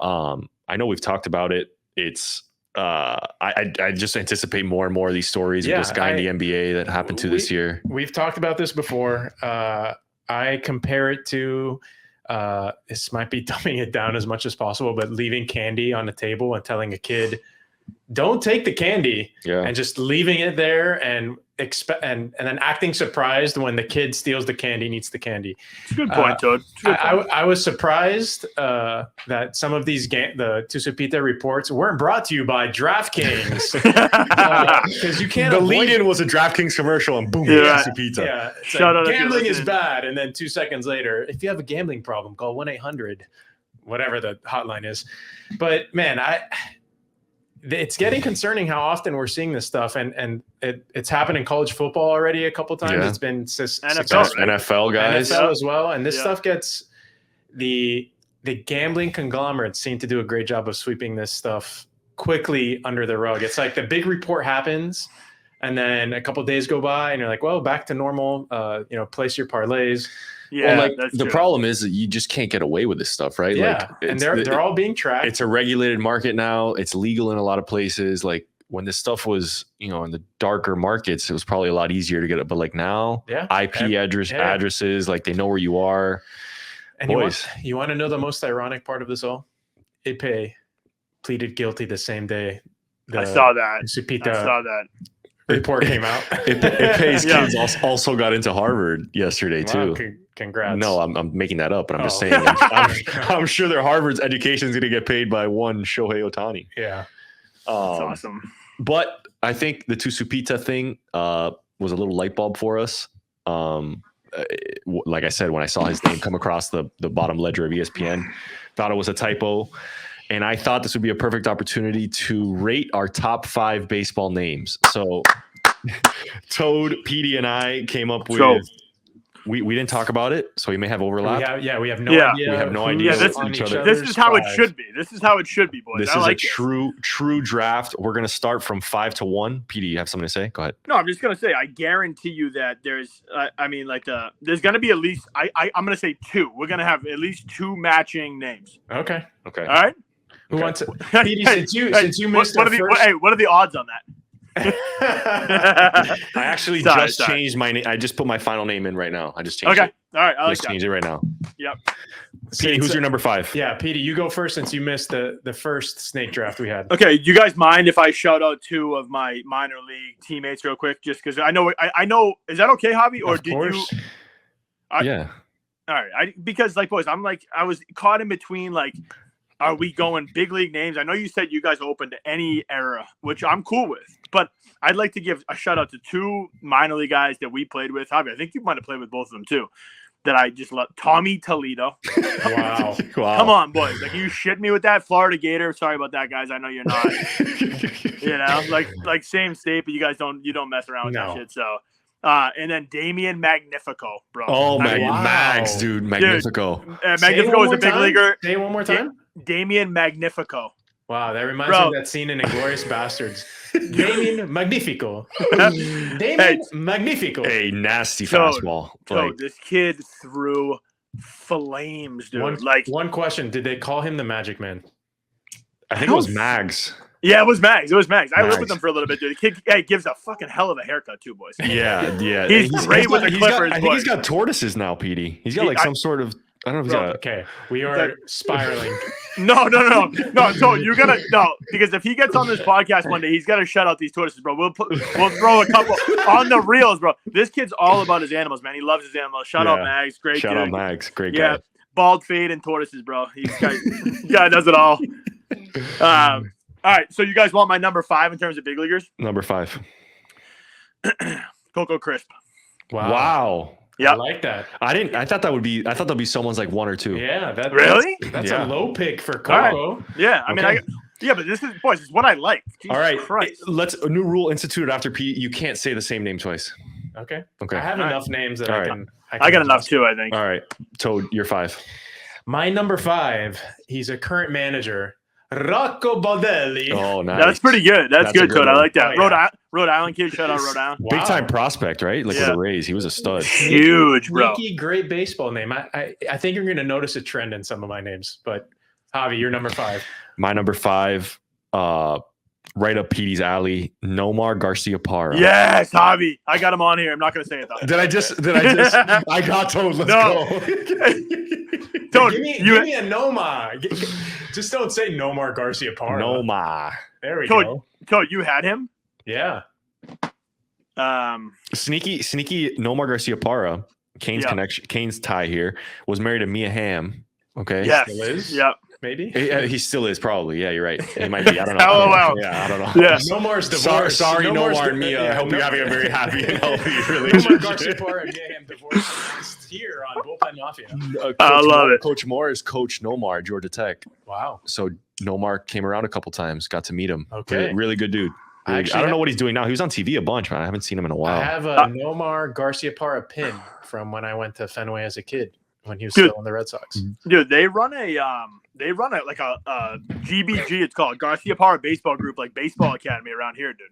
Speaker 1: I know we've talked about it. It's I just anticipate more and more of these stories with this guy in the NBA that happened to this year.
Speaker 3: We've talked about this before. I compare it to this might be dumbing it down as much as possible, but leaving candy on the table and telling a kid, don't take the candy
Speaker 1: Yeah.
Speaker 3: and just leaving it there and then acting surprised when the kid steals the candy and eats the candy.
Speaker 2: It's a good point, Toad.
Speaker 3: I was surprised that some of these the Tucupita reports weren't brought to you by DraftKings because you can't.
Speaker 1: The lead-in was a DraftKings commercial, and boom, Tucupita.
Speaker 3: Yeah,
Speaker 2: Shout out
Speaker 3: gambling is bad, and then 2 seconds later, if you have a gambling problem, call 1-800, whatever the hotline is. But man, it's getting concerning how often we're seeing this stuff, and it's happened in college football already a couple times.
Speaker 1: Yeah.
Speaker 3: It's been
Speaker 1: NFL guys
Speaker 3: NFL as well, and this stuff gets the gambling conglomerates seem to do a great job of sweeping this stuff quickly under the rug. It's like the big report happens, and then a couple days go by, and you're like, well, back to normal. Place your parlays.
Speaker 2: Yeah,
Speaker 1: well, the problem is that you just can't get away with this stuff, right?
Speaker 3: Yeah, and they're all being tracked.
Speaker 1: It's a regulated market now. It's legal in a lot of places. Like when this stuff was, in the darker markets, it was probably a lot easier to get it. But like now, IP addresses, like they know where you are.
Speaker 3: And boys, you want to know the most ironic part of this all? Ipe pleaded guilty the same day.
Speaker 2: I saw that.
Speaker 3: I saw that. Report came out.
Speaker 1: Ipe's kids also got into Harvard yesterday too.
Speaker 3: Congrats.
Speaker 1: No, I'm making that up, but I'm just saying. I'm sure their Harvard's education is going to get paid by one Shohei Ohtani.
Speaker 3: Yeah,
Speaker 2: that's awesome.
Speaker 1: But I think the Tucupita thing was a little light bulb for us. Like I said, when I saw his name come across the bottom ledger of ESPN, thought it was a typo. And I thought this would be a perfect opportunity to rate our top 5 baseball names. So Toad, Petey, and I came up with we didn't talk about it, so we may have overlap.
Speaker 3: We have no idea.
Speaker 1: We have no idea.
Speaker 2: This is how it should be. This is how it should be, boys.
Speaker 1: This is a true draft. We're gonna start from 5 to 1. Petey, you have something to say? Go ahead.
Speaker 2: No, I'm just gonna say I guarantee you that there's there's gonna be at least I'm gonna say 2. We're gonna have at least 2 matching names.
Speaker 3: Okay.
Speaker 2: All right.
Speaker 3: Who wants it? Petey, since you missed
Speaker 2: what are the odds on that?
Speaker 1: I actually changed my name. I just put my final name in right now. I just changed it.
Speaker 2: All right. I like that.
Speaker 1: Change it right now.
Speaker 2: Yep.
Speaker 1: Petey, who's your number 5?
Speaker 3: Yeah, Petey, you go first since you missed the first snake draft we had.
Speaker 2: Okay. Do you guys mind if I shout out 2 of my minor league teammates real quick? Just because I know. Is that okay, Javi? Or did you?
Speaker 1: Yeah.
Speaker 2: All right. Because boys, I was caught in between are we going big league names? I know you said you guys are open to any era, which I'm cool with. But I'd like to give a shout out to 2 minor league guys that we played with. Javi, I think you might have played with both of them too. That I just love. Tommy Toledo.
Speaker 3: Wow.
Speaker 2: Come on, boys. You shit me with that Florida Gator. Sorry about that, guys. I know you're not. Same state, but you guys don't mess around with that shit. So. And then Damian Magnifico, bro.
Speaker 1: Oh, Mags, dude. Magnifico.
Speaker 2: Magnifico is a big leaguer.
Speaker 3: Say it one more time.
Speaker 2: Damian Magnifico.
Speaker 3: Wow, that reminds me of that scene in Inglourious Bastards. Damian Magnifico. Magnifico.
Speaker 1: A nasty fastball.
Speaker 2: This kid threw flames, dude.
Speaker 3: One question: did they call him the Magic Man?
Speaker 1: I think it was Mags.
Speaker 2: Yeah, it was Mags. I lived with him for a little bit, dude. The kid gives a fucking hell of a haircut, too, boys.
Speaker 1: Yeah.
Speaker 2: He's great with the Clippers.
Speaker 1: I think he's got tortoises now, Petey. He's got some sort of. I don't know if he's got.
Speaker 3: Okay, we are spiraling.
Speaker 2: No. So you're gonna because if he gets on this podcast one day, he's gotta shut out these tortoises, bro. We'll throw a couple on the reels, bro. This kid's all about his animals, man. He loves his animals. Shout out Mags, great
Speaker 1: Shout
Speaker 2: kid.
Speaker 1: out Mags, great guy.
Speaker 2: Yeah, bald fade and tortoises, bro. Guy does it all. All right, so you guys want my number 5 in terms of big leaguers?
Speaker 1: Number 5.
Speaker 2: Coco Crisp.
Speaker 1: Wow.
Speaker 2: Yeah,
Speaker 3: I like that.
Speaker 1: I thought that'd be someone's 1 or 2.
Speaker 3: Yeah, that's a low pick for Coco.
Speaker 2: Right. Yeah, I mean, but this is what I like. Jesus
Speaker 1: all right,
Speaker 2: Christ.
Speaker 1: Let's a new rule instituted after Pete. You can't say the same name twice.
Speaker 3: Okay. I have enough names that
Speaker 2: I got enough too, I think.
Speaker 1: All right, Toad, you're 5.
Speaker 3: My number 5. He's a current manager. Rocco Baldelli.
Speaker 1: Oh, nice.
Speaker 2: That's pretty good. That's good, Toad. I like that.
Speaker 3: Oh, yeah.
Speaker 2: Rhode Island kid. Shout out Rhode Island.
Speaker 1: Big time prospect, right? With the Rays. He was a stud.
Speaker 2: Huge, bro.
Speaker 3: Sneaky, great baseball name. I think you're going to notice a trend in some of my names. But, Javi, you're number 5.
Speaker 1: My number 5, right up Petey's alley, Nomar Garciaparra.
Speaker 2: Yes, Javi. I got him on here. I'm not going to say it, though.
Speaker 1: Did I just I got Toad. Let's go.
Speaker 3: Toad, give me a Nomar. Just don't say Nomar Garciaparra.
Speaker 1: Nomar.
Speaker 3: There we
Speaker 2: go.
Speaker 3: go.
Speaker 2: Toad, you had him?
Speaker 3: Yeah.
Speaker 1: Sneaky Nomar Garciaparra, Kane's tie here, was married to Mia Hamm. Okay.
Speaker 2: Yes.
Speaker 3: Still is?
Speaker 2: Yep.
Speaker 3: Maybe.
Speaker 1: He still is probably. Yeah, you're right. He might be. I don't know.
Speaker 2: LOL.
Speaker 1: Yeah, I don't know.
Speaker 2: Yeah.
Speaker 3: Nomar's divorced.
Speaker 1: Sorry,
Speaker 3: Nomar's
Speaker 1: Nomar and Mia. I hope you're having a very happy and healthy
Speaker 3: Nomar
Speaker 1: relationship.
Speaker 3: Garciaparra and Mia Hamm divorced here on Bullpen Mafia.
Speaker 2: I love it.
Speaker 1: Coach Moore is Coach Nomar at Georgia Tech.
Speaker 3: Wow.
Speaker 1: So Nomar came around a couple times, got to meet him.
Speaker 3: Okay.
Speaker 1: Really good dude. I don't know what he's doing now. He was on TV a bunch, man. I haven't seen him in a while.
Speaker 3: I have a Nomar Garciaparra pin from when I went to Fenway as a kid when he was still on the Red Sox.
Speaker 2: Dude, they run a like a GBG. It's called Garciaparra Baseball Group, like baseball academy around here, dude.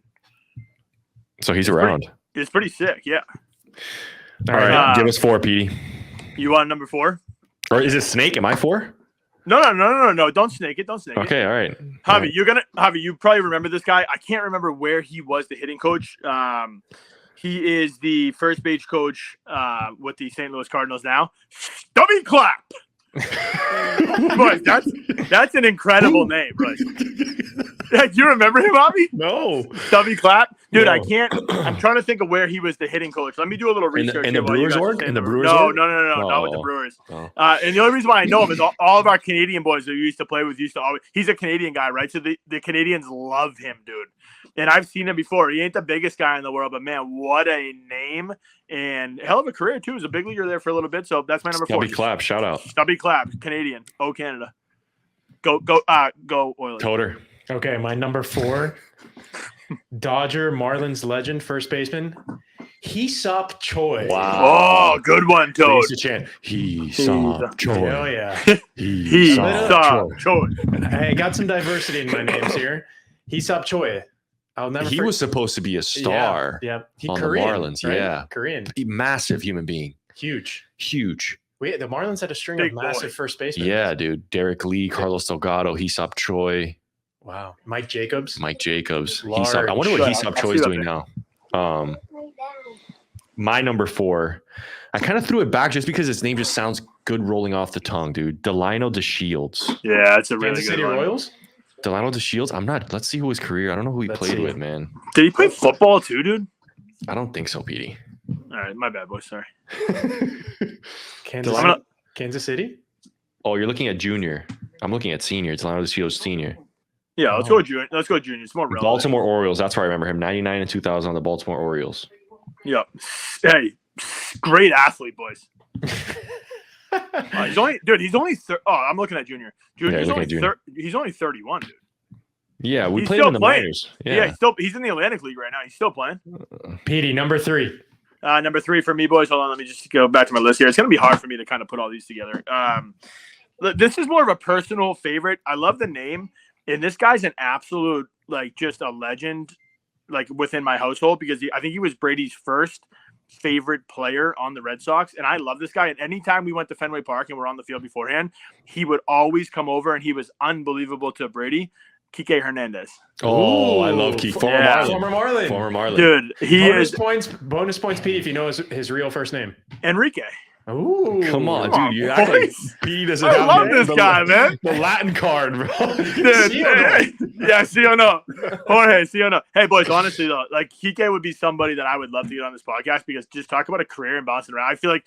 Speaker 1: So he's around.
Speaker 2: It's pretty sick, yeah.
Speaker 1: All right, give us 4, Petey.
Speaker 2: You want number 4?
Speaker 1: Or is it Snake? Am I 4?
Speaker 2: No. Don't snake it.
Speaker 1: Okay, all right.
Speaker 2: Javi, you probably remember this guy. I can't remember where he was the hitting coach. He is the first base coach with the St. Louis Cardinals now. Stubby Clap. Boy, that's an incredible name, right? Do you remember him, Bobby?
Speaker 1: No.
Speaker 2: Stubby Clap? Dude,
Speaker 1: No.
Speaker 2: I can't. I'm trying to think of where he was the hitting coach. Let me do a little research.
Speaker 1: In the Brewers org? In the Brewers
Speaker 2: No,
Speaker 1: org?
Speaker 2: not with the Brewers.
Speaker 1: Oh.
Speaker 2: And the only reason why I know him is all of our Canadian boys that we used to play with used to always. He's a Canadian guy, right? So the Canadians love him, dude. And I've seen him before. He ain't the biggest guy in the world, but man, what a name and hell of a career too. He was a big leaguer there for a little bit. So that's my number 4.
Speaker 1: Stubby Clap, shout out.
Speaker 2: Stubby Clap, Canadian. Oh, Canada. Go Oilers.
Speaker 1: Toder.
Speaker 3: Okay, my number 4, Dodger Marlins legend, first baseman, Hee-Seop Choi.
Speaker 1: Wow.
Speaker 2: Oh, good one, Toad.
Speaker 1: Used to chant, Hee-Seop Choi.
Speaker 3: Hell yeah.
Speaker 2: Hee-Seop Choi.
Speaker 3: I got some diversity in my names here. Hee-Seop Choi.
Speaker 1: He was supposed to be a star.
Speaker 3: Yeah. He
Speaker 1: on
Speaker 3: Korean,
Speaker 1: the Marlins.
Speaker 3: right?
Speaker 1: Yeah.
Speaker 3: Korean.
Speaker 1: Massive human being.
Speaker 3: Huge.
Speaker 1: Wait,
Speaker 3: the Marlins had a string
Speaker 2: Big
Speaker 3: of massive
Speaker 2: boy.
Speaker 3: first basemen.
Speaker 1: Yeah, dude. Derek Lee, Carlos Delgado, Hee-Seop Choi.
Speaker 3: Wow. Mike Jacobs.
Speaker 1: Hee-Seop. I wonder what Hee-Seop Choi is doing now. My number 4. I kind of threw it back just because his name just sounds good rolling off the tongue, dude. Delino DeShields.
Speaker 2: Yeah, that's a really
Speaker 3: Kansas
Speaker 2: good
Speaker 3: City
Speaker 2: one.
Speaker 3: Royals?
Speaker 1: Delino DeShields? Let's see who his career. I don't know who he played with, man.
Speaker 2: Did he play football too, dude?
Speaker 1: I don't think so, Petey.
Speaker 2: All right, my bad, boy. Sorry.
Speaker 3: Kansas City?
Speaker 1: Oh, you're looking at junior. I'm looking at senior. Delino DeShields senior.
Speaker 2: Yeah, let's go junior. It's more relevant.
Speaker 1: Baltimore Orioles. That's where I remember him. 99 and 2000 on the Baltimore Orioles.
Speaker 2: Yeah. Hey, great athlete, boys. He's only I'm looking at junior. He's only 31, dude.
Speaker 1: Yeah, we
Speaker 2: He's
Speaker 1: played
Speaker 2: still
Speaker 1: in the
Speaker 2: playing.
Speaker 1: minors.
Speaker 2: Yeah, he's in the Atlantic League right now. He's still playing.
Speaker 3: Petey, number 3.
Speaker 2: Number 3 for me, boys. Hold on, let me just go back to my list here. It's gonna be hard for me to kind of put all these together. This is more of a personal favorite. I love the name, and this guy's an absolute just a legend, within my household because I think he was Brady's first favorite player on the Red Sox, and I love this guy. And anytime we went to Fenway Park and we're on the field beforehand, he would always come over, and he was unbelievable to Brady. Kike Hernandez.
Speaker 1: Oh, I love Kike.
Speaker 3: Former Marlin.
Speaker 2: Dude,
Speaker 3: bonus points, Petey, if you know his real first name.
Speaker 2: Enrique.
Speaker 3: Ooh.
Speaker 1: Come on, dude. You act like Petey doesn't
Speaker 2: I
Speaker 1: have
Speaker 2: love this guy, man.
Speaker 1: the Latin card, bro.
Speaker 2: Dude, yeah, see or no. Jorge, see or no. Hey, boys, honestly, though, Kike would be somebody that I would love to get on this podcast because just talk about a career and bouncing around. I feel like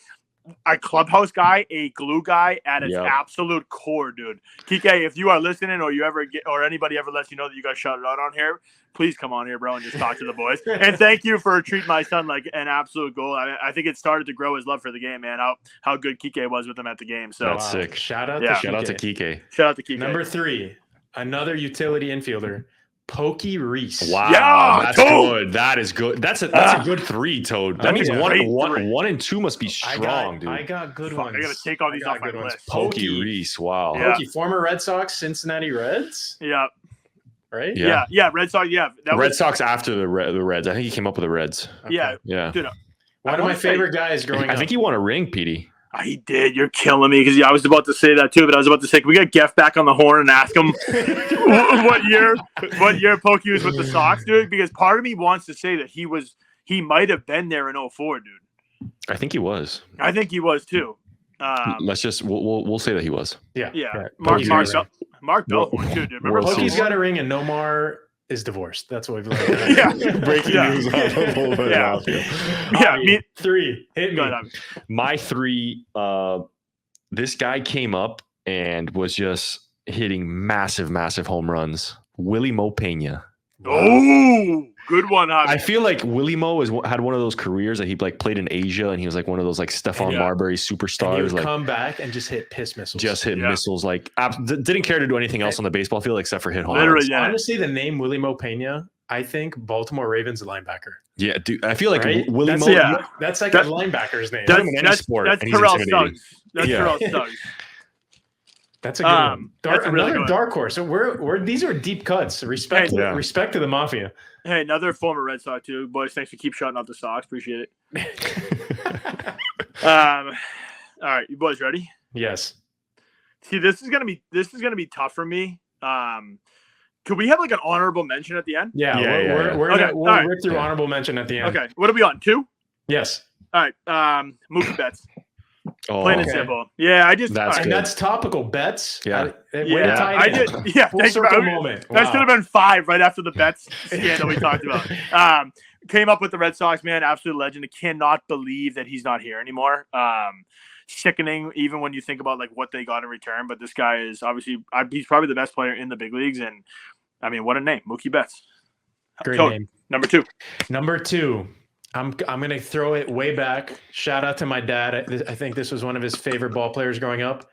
Speaker 2: a clubhouse guy, a glue guy at its absolute core, dude. Kike, if you are listening or anybody ever lets you know that you got shouted out on here, please come on here, bro, and just talk to the boys. And thank you for treating my son like an absolute goal. I think it started to grow his love for the game, man. How good Kike was with him at the game. So
Speaker 1: that's sick.
Speaker 3: Shout out to Kike.
Speaker 2: Shout out to Kike.
Speaker 3: Number 3, another utility infielder, Pokey Reese.
Speaker 1: Wow, that's good. That is good. That's a good 3, Toad. That means one and 2 must be strong, dude.
Speaker 3: I got good ones.
Speaker 2: I gotta take all these off my list.
Speaker 1: Pokey Reese. Wow.
Speaker 2: Yeah.
Speaker 3: Pokey, former Red Sox, Cincinnati Reds.
Speaker 2: Yeah.
Speaker 3: Right?
Speaker 2: Yeah. Red Sox. Yeah.
Speaker 1: Red Sox after the Reds. I think he came up with the Reds.
Speaker 3: Okay.
Speaker 2: Yeah. Dude,
Speaker 3: one of my favorite guys growing up.
Speaker 1: I think he won a ring, Petey.
Speaker 2: He did. You're killing me because I was about to say that too, but I was about to say, can we get Geff back on the horn and ask him what year Pokey was with the Sox, dude? Because part of me wants to say that he might have been there in 04, dude.
Speaker 1: I think he was.
Speaker 2: I think he was too.
Speaker 1: We'll say that he was.
Speaker 3: Yeah.
Speaker 2: Mark Bellhorn too, dude. Remember
Speaker 3: Pokey's got a ring, and Nomar is divorced. That's what we've learned.
Speaker 1: Breaking news on the Bullpen Mafia.
Speaker 3: Three. Hit me.
Speaker 1: My three, this guy came up and was just hitting massive home runs. Willie Mo Pena.
Speaker 2: Oh, good one, Javi.
Speaker 1: I feel like Willie Mo had one of those careers that he like played in Asia, and he was like one of those like Stephon Marbury superstars.
Speaker 3: And he would
Speaker 1: like
Speaker 3: come back and just hit piss missiles.
Speaker 1: Just hit missiles. Like didn't care to do anything else on the baseball field except for hit home
Speaker 2: runs.
Speaker 1: Yeah.
Speaker 3: Honestly, the name Willie Mo Pena, I think Baltimore Ravens linebacker.
Speaker 1: Yeah, dude. I feel like Willie Mo.
Speaker 3: That's like a linebacker's name.
Speaker 2: That's Terrell Suggs. That's Terrell Suggs.
Speaker 3: That's a good one. Another dark horse. So we're these are deep cuts. Respect to the Mafia.
Speaker 2: Hey, another former Red Sox too, boys. Thanks for keep shutting out the Sox. Appreciate it. All right, you boys ready?
Speaker 3: Yes.
Speaker 2: See, this is gonna be tough for me. Could we have like an honorable mention at the end?
Speaker 3: We'll rip through honorable mention at the end.
Speaker 2: Okay, what are we on? 2?
Speaker 3: Yes.
Speaker 2: All right. Mookie Betts.
Speaker 1: Plain
Speaker 2: and simple. Yeah, I just
Speaker 3: that's topical. Betts.
Speaker 1: Yeah.
Speaker 2: I did. Yeah.
Speaker 3: Moment.
Speaker 2: That should have been 5 right after the Betts scandal we talked about. Came up with the Red Sox, man. Absolute legend. I cannot believe that he's not here anymore. Sickening, even when you think about like what they got in return. But this guy is obviously he's probably the best player in the big leagues, and I mean, what a name, Mookie Betts.
Speaker 3: Great name.
Speaker 2: Number 2.
Speaker 3: Number 2. I'm going to throw it way back. Shout out to my dad. I think this was one of his favorite ball players growing up.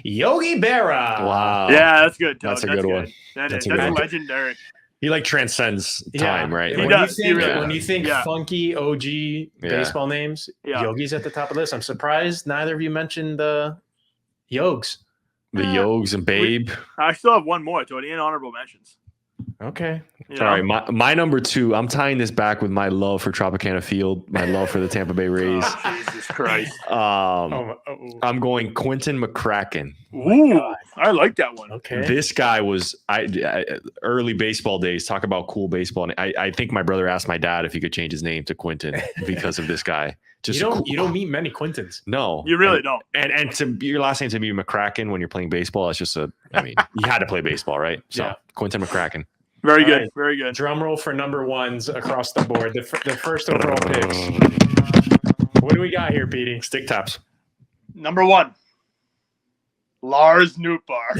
Speaker 3: Yogi Berra.
Speaker 1: Wow.
Speaker 2: Yeah, that's good.
Speaker 1: That's a good one.
Speaker 2: That's legendary.
Speaker 1: He like transcends time, right?
Speaker 2: He does.
Speaker 3: When you think funky OG baseball names, Yogi's at the top of the list. I'm surprised neither of you mentioned the Yogs.
Speaker 1: The Yogs and Babe.
Speaker 2: I still have one more, Tony, in honorable mentions.
Speaker 3: Okay.
Speaker 1: Sorry, my number 2, I'm tying this back with my love for Tropicana Field, my love for the Tampa Bay Rays.
Speaker 2: Jesus Christ.
Speaker 1: I'm going Quentin McCracken.
Speaker 2: Ooh, I like that one.
Speaker 3: Okay.
Speaker 1: This guy was early baseball days. Talk about cool baseball. And I think my brother asked my dad if he could change his name to Quentin because of this guy. Just
Speaker 3: you don't meet many Quintons.
Speaker 1: No,
Speaker 2: you really don't.
Speaker 1: And to your last name to be McCracken when you're playing baseball, it's just you had to play baseball, right? So Quentin McCracken.
Speaker 2: Very good. Right. Very good.
Speaker 3: Drum roll for number 1s across the board. The first overall picks. What do we got here, Petey?
Speaker 1: Stick taps.
Speaker 2: Number 1. Lars Nootbaar.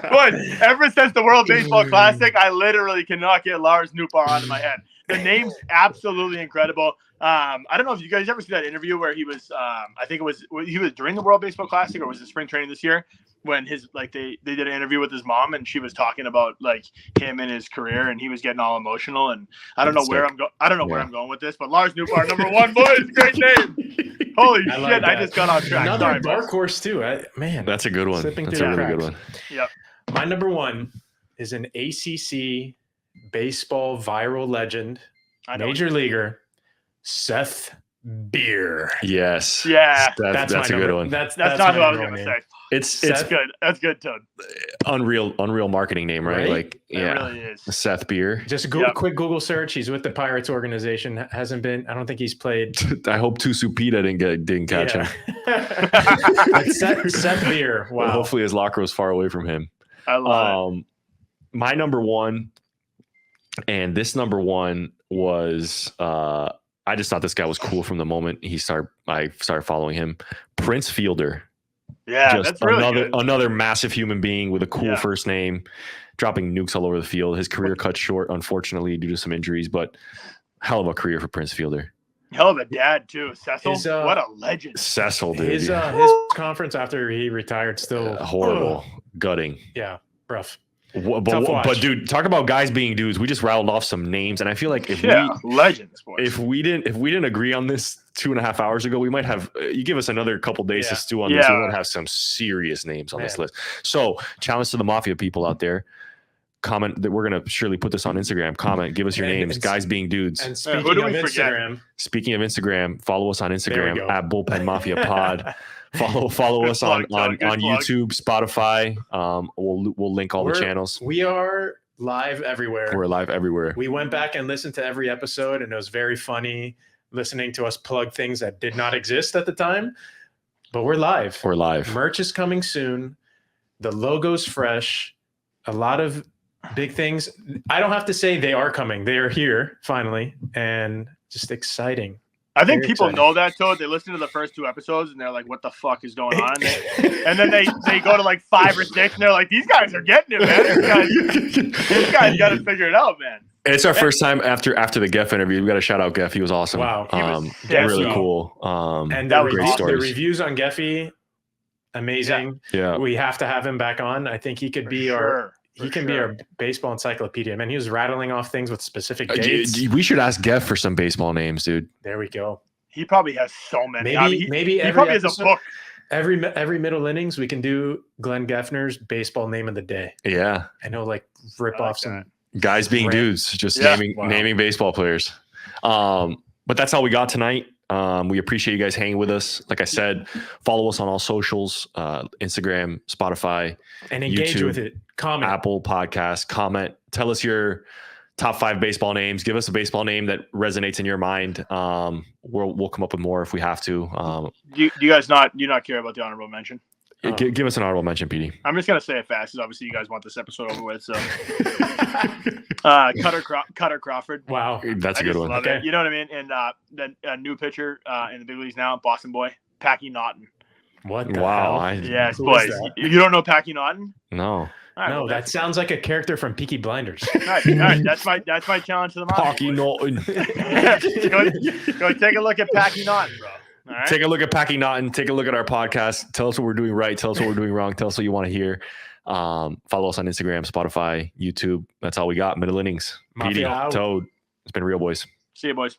Speaker 2: But ever since the World Baseball Classic, I literally cannot get Lars Nootbaar out of my head. The name's absolutely incredible. I don't know if you guys ever see that interview where he was. I think he was during the World Baseball Classic, or was it spring training this year when they did an interview with his mom and she was talking about like him and his career and he was getting all emotional. And I don't know where I'm going. I don't know where I'm going with this, but Lars Nootbaar, number 1, boys, great name. Holy shit! I just got off track.
Speaker 3: Another dark horse too.
Speaker 1: That's a good one. That's a really good one.
Speaker 2: Yep.
Speaker 3: My number 1 is an ACC baseball viral legend, major leaguer, Seth Beer.
Speaker 1: Yes.
Speaker 2: Yeah.
Speaker 1: That's a good one.
Speaker 2: That's not what I was going to say.
Speaker 1: It's
Speaker 2: good. That's good, Toad.
Speaker 1: Unreal marketing name, right? Like,
Speaker 2: it really is.
Speaker 1: Seth Beer.
Speaker 3: Just a quick Google search. He's with the Pirates organization. Hasn't been. I don't think he's played.
Speaker 1: I hope Tucupita didn't catch him.
Speaker 3: Seth Beer. Wow.
Speaker 1: Well, hopefully his locker was far away from him.
Speaker 2: I love it.
Speaker 1: My number 1, and this number 1 was I just thought this guy was cool from the moment I started following him. Prince Fielder.
Speaker 2: Yeah,
Speaker 1: just
Speaker 2: that's really
Speaker 1: another massive human being with a cool first name, dropping nukes all over the field. His career cut short, unfortunately, due to some injuries, but hell of a career for Prince Fielder.
Speaker 2: Hell of a dad too, Cecil. What a legend.
Speaker 1: Cecil, dude.
Speaker 3: His conference after he retired still
Speaker 1: horrible, gutting.
Speaker 3: Yeah, rough.
Speaker 1: But dude, talk about guys being dudes. We just rattled off some names, and I feel like
Speaker 2: legends. Boys.
Speaker 1: If we didn't agree on this 2.5 hours ago, we might have. You give us another couple days to stew on this. We might have some serious names on this list. So, challenge to the Mafia people out there: comment that we're gonna surely put this on Instagram. Comment, give us your names, guys being dudes.
Speaker 3: And speaking
Speaker 1: of Instagram, follow us on Instagram at Bullpen Mafia Pod. Follow us on YouTube, Spotify. We'll link all the channels.
Speaker 3: We are live everywhere.
Speaker 1: We're live everywhere.
Speaker 3: We went back and listened to every episode, and it was very funny listening to us plug things that did not exist at the time. But we're live.
Speaker 1: We're live.
Speaker 3: Merch is coming soon. The logo's fresh. A lot of big things. I don't have to say they are coming. They are here finally, and just exciting.
Speaker 2: I think people know that, Toad. They listen to the first 2 episodes and they're like, "What the fuck is going on?" And then they go to like 5 or 6 and they're like, "These guys are getting it, man. These guys got to figure it out, man."
Speaker 1: It's our first time after the Geff interview. We got to shout out Geff. He was awesome.
Speaker 3: Wow,
Speaker 2: he was
Speaker 1: really cool.
Speaker 3: And
Speaker 1: that
Speaker 3: the,
Speaker 1: great stories.
Speaker 3: The reviews on Geffy, amazing.
Speaker 1: Yeah,
Speaker 3: we have to have him back on. I think he could be He can be our baseball encyclopedia, man. He was rattling off things with specific dates.
Speaker 1: We should ask Geff for some baseball names, dude.
Speaker 3: There we go.
Speaker 2: He probably has so many.
Speaker 3: Maybe
Speaker 2: he probably has a book.
Speaker 3: Every middle innings, we can do Glenn Geffner's baseball name of the day.
Speaker 1: Yeah,
Speaker 3: and he'll like rip off some
Speaker 1: guys being dudes, just naming baseball players. But that's all we got tonight. We appreciate you guys hanging with us. Like I said, follow us on all socials, Instagram, Spotify,
Speaker 3: and engage
Speaker 1: YouTube,
Speaker 3: with it. Comment,
Speaker 1: Apple Podcast, comment. Tell us your top 5 baseball names. Give us a baseball name that resonates in your mind. We'll come up with more if we have to.
Speaker 2: Do you guys not care about the honorable mention?
Speaker 1: Give us an honorable mention, Petey.
Speaker 2: I'm just gonna say it fast because obviously you guys want this episode over with. So, Cutter Crawford.
Speaker 3: Wow,
Speaker 1: that's a good one.
Speaker 2: Okay. You know what I mean? And the new pitcher in the big leagues now, Boston boy, Packy Naughton.
Speaker 3: What? The hell?
Speaker 2: Yes, boys. You don't know Packy Naughton?
Speaker 1: No.
Speaker 2: Right,
Speaker 3: no, that sounds like a character from Peaky Blinders.
Speaker 2: All right. That's my challenge to the Mafia.
Speaker 1: Packy Naughton.
Speaker 2: go take a look at Packy Naughton, bro. All right?
Speaker 1: Take a look at Packy Naughton. Take a look at our podcast. Tell us what we're doing right. Tell us what we're doing wrong. Tell us what you want to hear. Follow us on Instagram, Spotify, YouTube. That's all we got. Middle Innings. Petey, Toad. It's been real, boys.
Speaker 2: See you, boys.